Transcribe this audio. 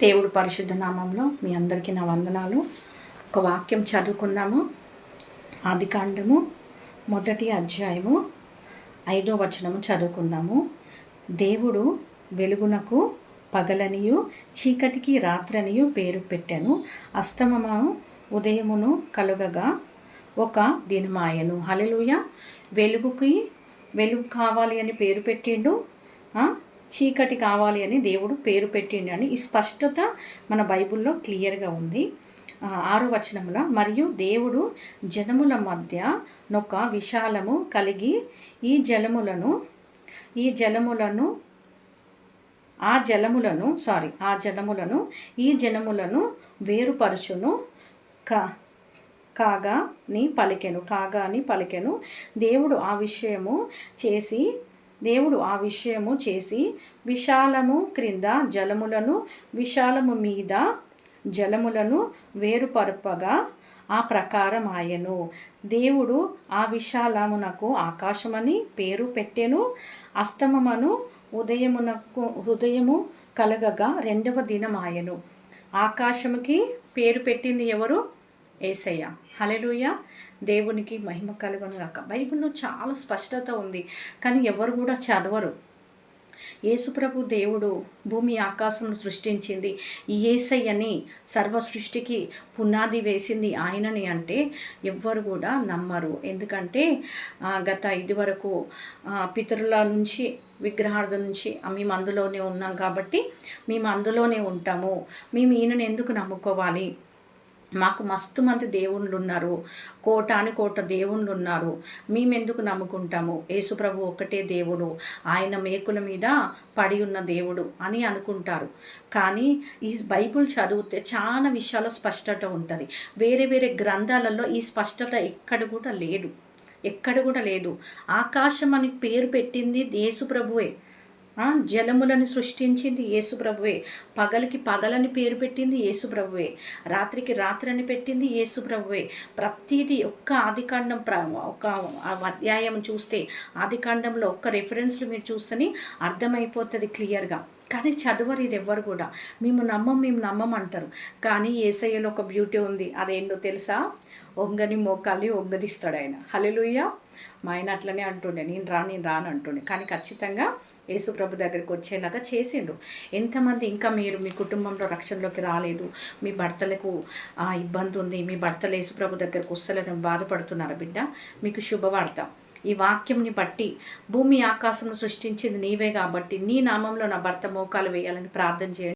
దేవుడు పరిశుద్ధ నామంలో మీ అందరికీ నా వందనాలు. ఒక వాక్యం చదువుకుందాము. ఆదికాండము 1వ అధ్యాయము 5వ వచనము చదువుకుందాము. దేవుడు వెలుగునకు పగలనియు చీకటికి రాత్రనియు పేరు పెట్టెను. అస్తమము ఉదయమును కలుగగా ఒక దినమాయను. హల్లెలూయా. వెలుగు కావాలి అని పేరు పెట్టిండు, చీకటి కావాలి అని దేవుడు పేరు పెట్టిండు అని ఈ స్పష్టత మన బైబిల్లో క్లియర్గా ఉంది. 6వ వచనంలో, మరియు దేవుడు జనముల మధ్య నొక విశాలము కలిగి ఈ జలములను ఈ జనములను వేరుపరచును కాగా అని పలికెను. దేవుడు ఆ విషయము చేసి విశాలము క్రింద జలములను, విశాలము మీద జలములను వేరుపరపగా ఆ ప్రకారం ఆయను. దేవుడు ఆ విశాలమునకు ఆకాశమని పేరు పెట్టెను. అస్తమమును ఉదయము కలగగా 2వ దినమాయను. ఆకాశముకి పేరు పెట్టింది ఎవరు? యేసయ్య. హల్లెలూయా. దేవునికి మహిమ కలుగును గాక. బైబిల్లో చాలా స్పష్టత ఉంది, కానీ ఎవరు కూడా చదవరు. యేసుప్రభు దేవుడు భూమి ఆకాశం సృష్టించింది యేసయ్యని, సర్వ సృష్టికి పునాది వేసింది ఆయనని అంటే ఎవ్వరు కూడా నమ్మరు. ఎందుకంటే గత ఇదివరకు పితరుల నుంచి, విగ్రహార్థం నుంచి మేము అందులోనే ఉన్నాం కాబట్టి మేము అందులోనే ఉంటాము, మేము ఈయనని ఎందుకు నమ్ముకోవాలి, మాకు మస్తు మంది దేవుళ్ళు ఉన్నారు, కోట దేవుళ్ళు ఉన్నారు, మేమెందుకు నమ్ముకుంటాము, యేసుప్రభు ఒక్కటే దేవుడు, ఆయన మేకుల మీద పడి ఉన్న దేవుడు అని అనుకుంటారు. కానీ ఈ బైబిల్ చదివితే చాలా విషయాల స్పష్టత ఉంటుంది. వేరే గ్రంథాలలో ఈ స్పష్టత ఎక్కడ కూడా లేదు. ఆకాశం అని పేరు పెట్టింది యేసుప్రభువే, జలములను సృష్టించింది యేసుప్రభువే, పగలికి పగలని పేరు పెట్టింది యేసుప్రభువే, రాత్రికి రాత్రని పెట్టింది యేసుప్రభువే. ప్రతిదీ ఒక్క ఆదికాండం ఒక అధ్యాయం చూస్తే, ఆదికాండంలో ఒక్క రెఫరెన్స్లు మీరు చూస్తేనే అర్థమైపోతుంది క్లియర్గా. కానీ చదవరు ఇది ఎవ్వరు కూడా. మేము నమ్మం అంటారు. కానీ యేసయ్యలో ఒక బ్యూటీ ఉంది. అదేంటో తెలుసా? ఒంగని మోకాల్ని ఒంగదిస్తాడు ఆయన. హల్లెలూయా. మా ఆయన అట్లనే అంటుండే, నేను రాను అంటుండే. కానీ ఖచ్చితంగా యేసుప్రభు దగ్గరికి వచ్చేలాగా చేసిండు. ఎంతమంది ఇంకా మీరు మీ కుటుంబంలో రక్షణలోకి రాలేదు, మీ భర్తలకు ఇబ్బంది ఉంది, మీ భర్తలు యేసుప్రభు దగ్గరకు వస్తలేని బాధపడుతున్నారు బిడ్డ, మీకు శుభవార్త. ఈ వాక్యంని బట్టి భూమి ఆకాశం సృష్టించింది నీవే కాబట్టి నీ నామంలో నా భర్త మోకాలు వేయాలని ప్రార్థన చేయండి.